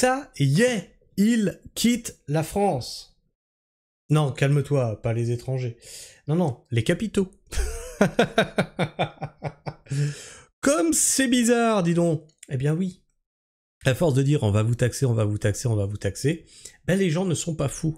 ça y est, il quitte la France. Non, calme-toi, pas les étrangers. Non, non, les capitaux. Comme c'est bizarre, dis donc. Eh bien oui. À force de dire on va vous taxer, on va vous taxer, on va vous taxer, ben les gens ne sont pas fous.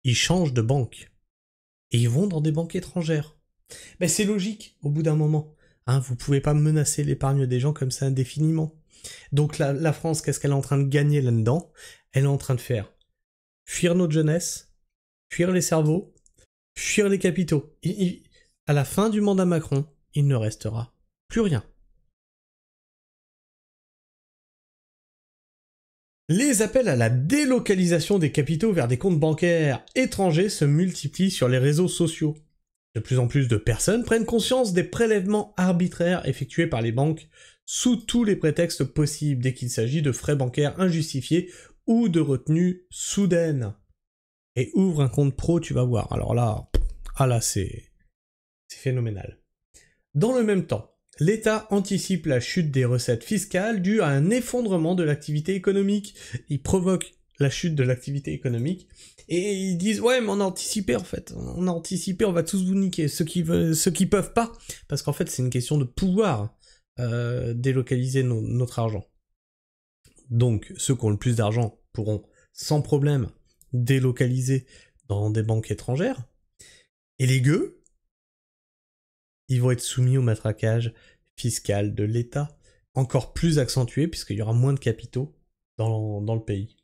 Ils changent de banque. Et ils vont dans des banques étrangères. Ben c'est logique, au bout d'un moment. Hein, vous pouvez pas menacer l'épargne des gens comme ça indéfiniment. Donc la France, qu'est-ce qu'elle est en train de gagner là-dedans? Elle est en train de faire fuir notre jeunesse, fuir les cerveaux, fuir les capitaux. À la fin du mandat Macron, il ne restera plus rien. Les appels à la délocalisation des capitaux vers des comptes bancaires étrangers se multiplient sur les réseaux sociaux. De plus en plus de personnes prennent conscience des prélèvements arbitraires effectués par les banques sous tous les prétextes possibles dès qu'il s'agit de frais bancaires injustifiés ou de retenues soudaines. Et ouvre un compte pro, tu vas voir. Alors là, c'est phénoménal. Dans le même temps, l'État anticipe la chute des recettes fiscales due à un effondrement de l'activité économique. Il provoque la chute de l'activité économique et ils disent ouais mais on a anticipé en fait, on a anticipé, on va tous vous niquer, ceux qui peuvent pas, parce qu'en fait c'est une question de pouvoir délocaliser notre argent. Donc ceux qui ont le plus d'argent pourront sans problème délocaliser dans des banques étrangères, et les gueux, ils vont être soumis au matraquage fiscal de l'État, encore plus accentué puisqu'il y aura moins de capitaux dans le pays.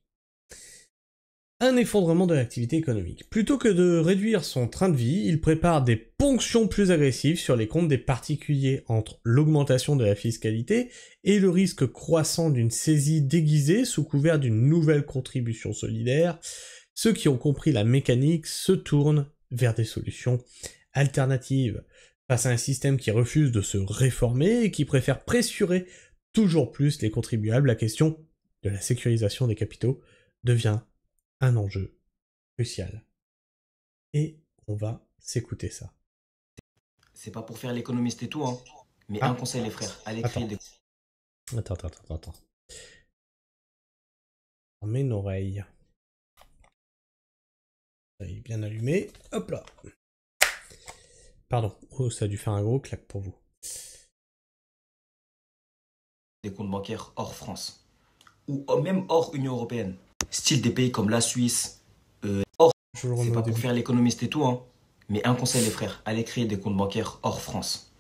Un effondrement de l'activité économique. Plutôt que de réduire son train de vie, il prépare des ponctions plus agressives sur les comptes des particuliers entre l'augmentation de la fiscalité et le risque croissant d'une saisie déguisée sous couvert d'une nouvelle contribution solidaire. Ceux qui ont compris la mécanique se tournent vers des solutions alternatives. Face à un système qui refuse de se réformer et qui préfère pressurer toujours plus les contribuables, la question de la sécurisation des capitaux devient un enjeu crucial. Et on va s'écouter ça. C'est pas pour faire l'économiste et tout, hein. Mais un conseil les frères, allez créer des... Attends. On met une oreille. Ça est bien allumé. Hop là. Pardon. Oh, ça a dû faire un gros claque pour vous. Des comptes bancaires hors France. Ou même hors Union Européenne. Style des pays comme la Suisse. C'est pas pour faire l'économiste et tout, hein. Mais un conseil les frères, allez créer des comptes bancaires hors France.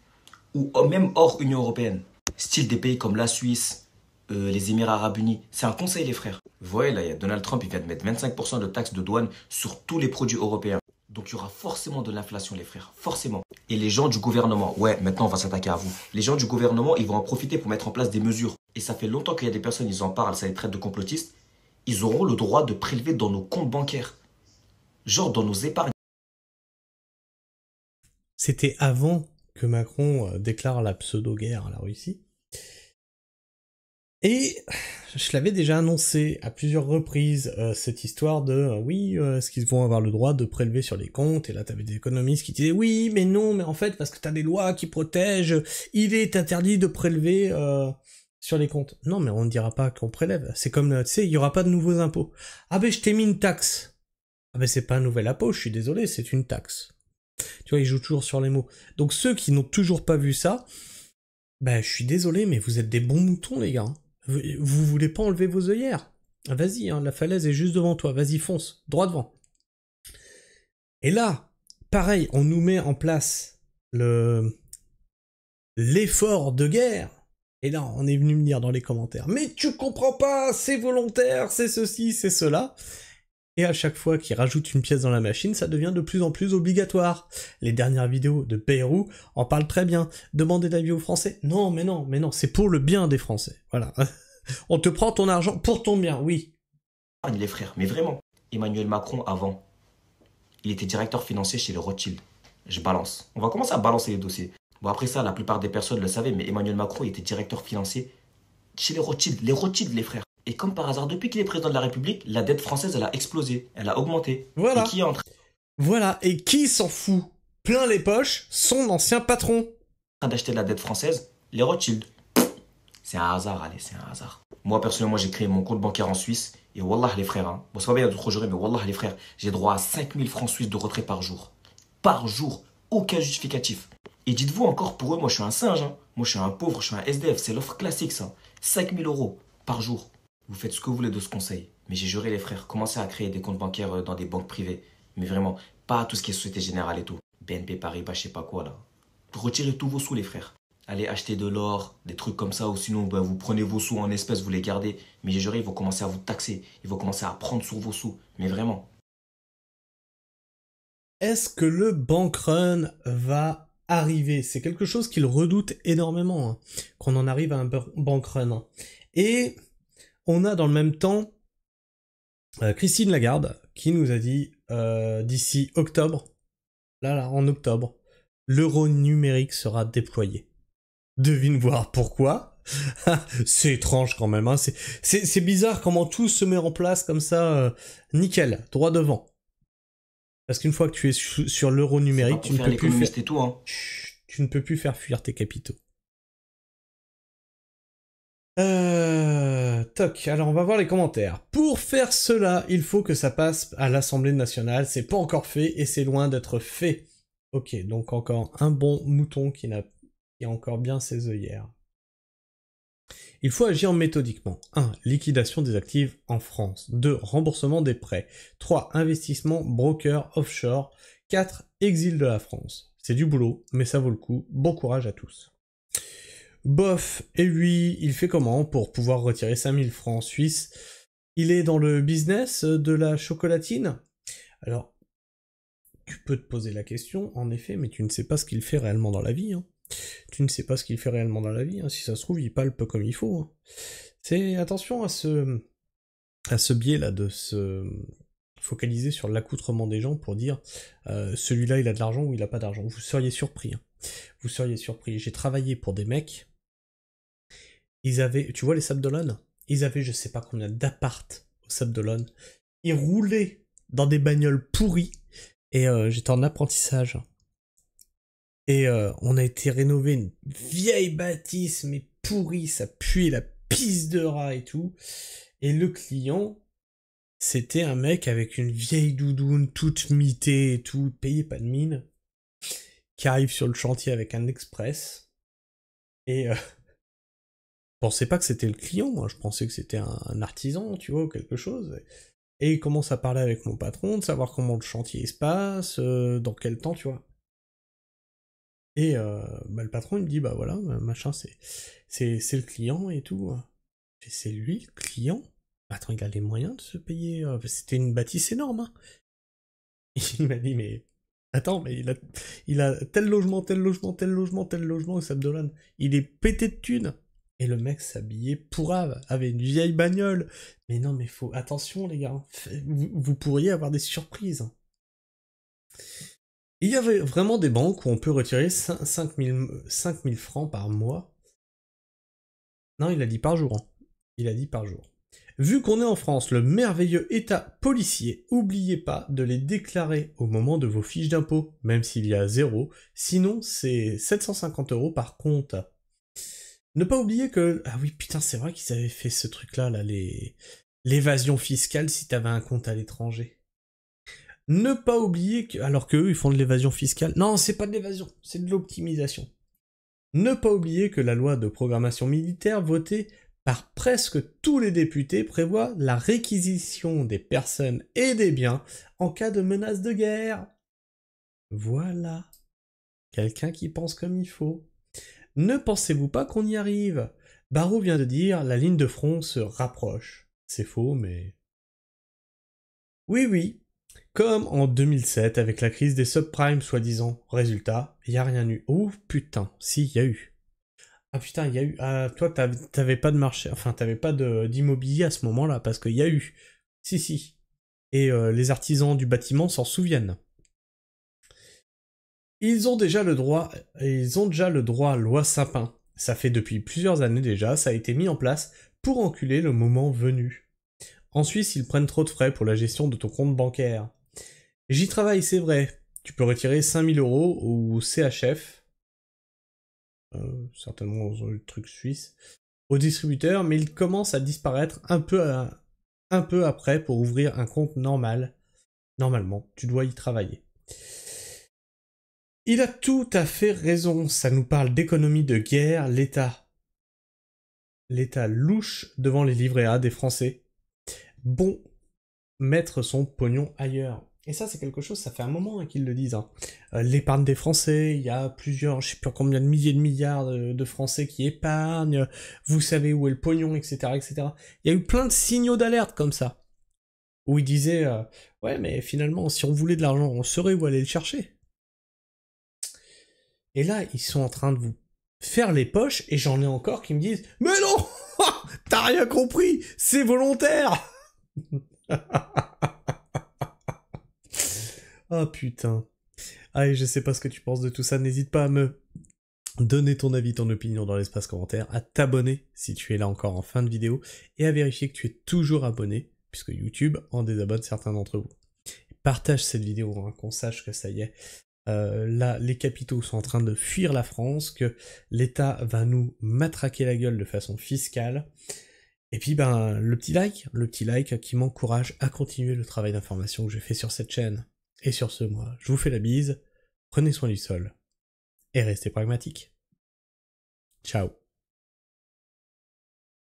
Ou même hors Union Européenne. Style des pays comme la Suisse, les Émirats Arabes Unis. C'est un conseil les frères. Vous voyez là, il y a Donald Trump, il vient de mettre 25% de taxes de douane sur tous les produits européens. Donc il y aura forcément de l'inflation les frères, forcément. Et les gens du gouvernement, ouais, maintenant on va s'attaquer à vous. Les gens du gouvernement, ils vont en profiter pour mettre en place des mesures. Et ça fait longtemps qu'il y a des personnes, ils en parlent, ça les traite de complotistes. Ils auront le droit de prélever dans nos comptes bancaires. Genre dans nos épargnes. C'était avant que Macron déclare la pseudo-guerre à la Russie. Et je l'avais déjà annoncé à plusieurs reprises, cette histoire de oui, est-ce qu'ils vont avoir le droit de prélever sur les comptes? Et là, t'avais des économistes qui disaient oui, mais non, mais en fait, parce que t'as des lois qui protègent, il est interdit de prélever sur les comptes. Non, mais on ne dira pas qu'on prélève. C'est comme, tu sais, il y aura pas de nouveaux impôts. Ah ben, je t'ai mis une taxe. Ah ben, c'est pas un nouvel impôt, je suis désolé, c'est une taxe. Tu vois, ils jouent toujours sur les mots. Donc ceux qui n'ont toujours pas vu ça, ben, je suis désolé, mais vous êtes des bons moutons, les gars. Vous voulez pas enlever vos œillères? Vas-y, hein, la falaise est juste devant toi, vas-y fonce, droit devant. Et là, pareil, on nous met en place l'effort de guerre, et là on est venu me dire dans les commentaires, mais tu comprends pas, c'est volontaire, c'est ceci, c'est cela. Et à chaque fois qu'il rajoute une pièce dans la machine, ça devient de plus en plus obligatoire. Les dernières vidéos de Bayrou en parlent très bien. Demandez l'avis aux Français. Non, mais non, c'est pour le bien des Français. Voilà. On te prend ton argent pour ton bien, oui. Les frères, mais vraiment. Emmanuel Macron, avant, il était directeur financier chez les Rothschild. Je balance. On va commencer à balancer les dossiers. Bon, après ça, la plupart des personnes le savaient, mais Emmanuel Macron, il était directeur financier chez les Rothschild. Les Rothschild, les frères. Et comme par hasard, depuis qu'il est président de la République, la dette française, elle a explosé, elle a augmenté. Voilà. Et qui est en train... Voilà, et qui s'en fout? Plein les poches, son ancien patron. d'acheter de la dette française? Les Rothschild. C'est un hasard, allez, c'est un hasard. Moi, personnellement, j'ai créé mon compte bancaire en Suisse. Et wallah, les frères, hein. Bon, c'est pas bien de trop jurer, mais wallah, les frères, j'ai droit à 5000 francs suisses de retrait par jour. Par jour. Aucun justificatif. Et dites-vous encore, pour eux, moi, je suis un singe, hein. Moi, je suis un pauvre, je suis un SDF. C'est l'offre classique, ça. 5000 euros par jour. Vous faites ce que vous voulez de ce conseil. Mais j'ai juré, les frères, commencez à créer des comptes bancaires dans des banques privées. Mais vraiment, pas tout ce qui est Société Générale et tout. BNP Paribas, je sais pas quoi, là. Retirez tous vos sous, les frères. Allez acheter de l'or, des trucs comme ça, ou sinon ben, vous prenez vos sous en espèces, vous les gardez. Mais j'ai juré, ils vont commencer à vous taxer. Ils vont commencer à prendre sur vos sous. Mais vraiment. Est-ce que le bank run va arriver? C'est quelque chose qu'il redoute énormément, hein, qu'on en arrive à un bank run. Hein. Et on a dans le même temps Christine Lagarde qui nous a dit d'ici octobre, là, en octobre, l'euro numérique sera déployé. Devine voir pourquoi. C'est étrange quand même, hein. C'est bizarre comment tout se met en place comme ça, nickel, droit devant. Parce qu'une fois que tu es sur l'euro numérique, tu ne peux plus faire... et tout, hein. Tu ne peux plus faire fuir tes capitaux. Toc, alors on va voir les commentaires. Pour faire cela, il faut que ça passe à l'Assemblée nationale. C'est pas encore fait et c'est loin d'être fait. Ok, donc encore un bon mouton qui a encore bien ses œillères. Il faut agir méthodiquement. 1. Liquidation des actifs en France. 2. Remboursement des prêts. 3. Investissement broker offshore. 4. Exil de la France. C'est du boulot, mais ça vaut le coup. Bon courage à tous. Bof, et lui, il fait comment pour pouvoir retirer 5000 francs suisses? Il est dans le business de la chocolatine? Alors, tu peux te poser la question, en effet, mais tu ne sais pas ce qu'il fait réellement dans la vie, hein. Tu ne sais pas ce qu'il fait réellement dans la vie, hein. Si ça se trouve, il palpe comme il faut, hein. C'est attention à ce biais-là de se focaliser sur l'accoutrement des gens pour dire celui-là il a de l'argent ou il a pas d'argent. Vous seriez surpris, hein. Vous seriez surpris. J'ai travaillé pour des mecs, ils avaient, tu vois les Sables d'Olonne, ils avaient je sais pas combien d'appart aux Sables d'Olonne, ils roulaient dans des bagnoles pourries, et j'étais en apprentissage. Et on a été rénover une vieille bâtisse, mais pourrie, ça puait la pisse de rat et tout. Et le client, c'était un mec avec une vieille doudoune, toute mitée et tout, payé pas de mine, qui arrive sur le chantier avec un express. Et je pensais pas que c'était le client, moi, je pensais que c'était un artisan, tu vois, ou quelque chose. Et il commence à parler avec mon patron, de savoir comment le chantier se passe, dans quel temps, tu vois. Et le patron il me dit bah voilà, machin, c'est le client et tout. Et c'est lui le client? Attends, il a les moyens de se payer. C'était une bâtisse énorme, hein. Il m'a dit mais attends, mais il a tel logement, tel logement, tel logement, tel logement au Sabdolan. Il est pété de thunes. Et le mec s'habillait pourrave, avait une vieille bagnole. Mais non, mais faut attention les gars, vous pourriez avoir des surprises. Il y avait vraiment des banques où on peut retirer 5000 francs par mois. Non, il a dit par jour. Hein. Il a dit par jour. Vu qu'on est en France, le merveilleux état policier, oubliez pas de les déclarer au moment de vos fiches d'impôt, même s'il y a 0, sinon c'est 750 € par compte. Ne pas oublier que... Ah oui, putain, c'est vrai qu'ils avaient fait ce truc-là, là, l'évasion fiscale si t'avais un compte à l'étranger. Ne pas oublier que... Alors qu'eux, ils font de l'évasion fiscale. Non, c'est pas de l'évasion, c'est de l'optimisation. Ne pas oublier que la loi de programmation militaire votée par presque tous les députés prévoit la réquisition des personnes et des biens en cas de menace de guerre. Voilà. Quelqu'un qui pense comme il faut. Ne pensez-vous pas qu'on y arrive? Barrault vient de dire la ligne de front se rapproche. C'est faux, mais... Oui, oui. Comme en 2007 avec la crise des subprimes soi-disant. Résultat, y a rien eu. Oh putain, si, y a eu. Ah putain, y a eu. Ah, toi, t'avais pas de marché, enfin, t'avais pas d'immobilier à ce moment-là, parce qu'il y a eu. Si, si. Et les artisans du bâtiment s'en souviennent. Ils ont déjà le droit loi Sapin. Ça fait depuis plusieurs années déjà, ça a été mis en place pour enculer le moment venu. En Suisse, ils prennent trop de frais pour la gestion de ton compte bancaire. J'y travaille, c'est vrai. Tu peux retirer 5000 € au CHF. Certainement dans le truc suisse. aux distributeurs, mais il commence à disparaître un peu après pour ouvrir un compte normal. Normalement, tu dois y travailler. Il a tout à fait raison, ça nous parle d'économie de guerre, l'État louche devant les livrets A des Français. Bon, mettre son pognon ailleurs. Et ça, c'est quelque chose, ça fait un moment qu'ils le disent. Hein. L'épargne des Français, il y a plusieurs, je sais pas combien de milliers de milliards de Français qui épargnent, vous savez où est le pognon, etc., etc. Il y a eu plein de signaux d'alerte comme ça, où ils disaient, ouais, mais finalement, si on voulait de l'argent, on saurait où aller le chercher. Et là, ils sont en train de vous faire les poches, et j'en ai encore qui me disent, mais non, t'as rien compris, c'est volontaire. Ah putain. Allez, je sais pas ce que tu penses de tout ça, n'hésite pas à me donner ton avis, ton opinion dans l'espace commentaire, à t'abonner si tu es là encore en fin de vidéo, et à vérifier que tu es toujours abonné, puisque YouTube en désabonne certains d'entre vous. Partage cette vidéo, hein, qu'on sache que ça y est, là, les capitaux sont en train de fuir la France, que l'État va nous matraquer la gueule de façon fiscale, et puis ben, le petit like qui m'encourage à continuer le travail d'information que je fais sur cette chaîne. Et sur ce, moi, je vous fais la bise, prenez soin du sol, et restez pragmatiques. Ciao.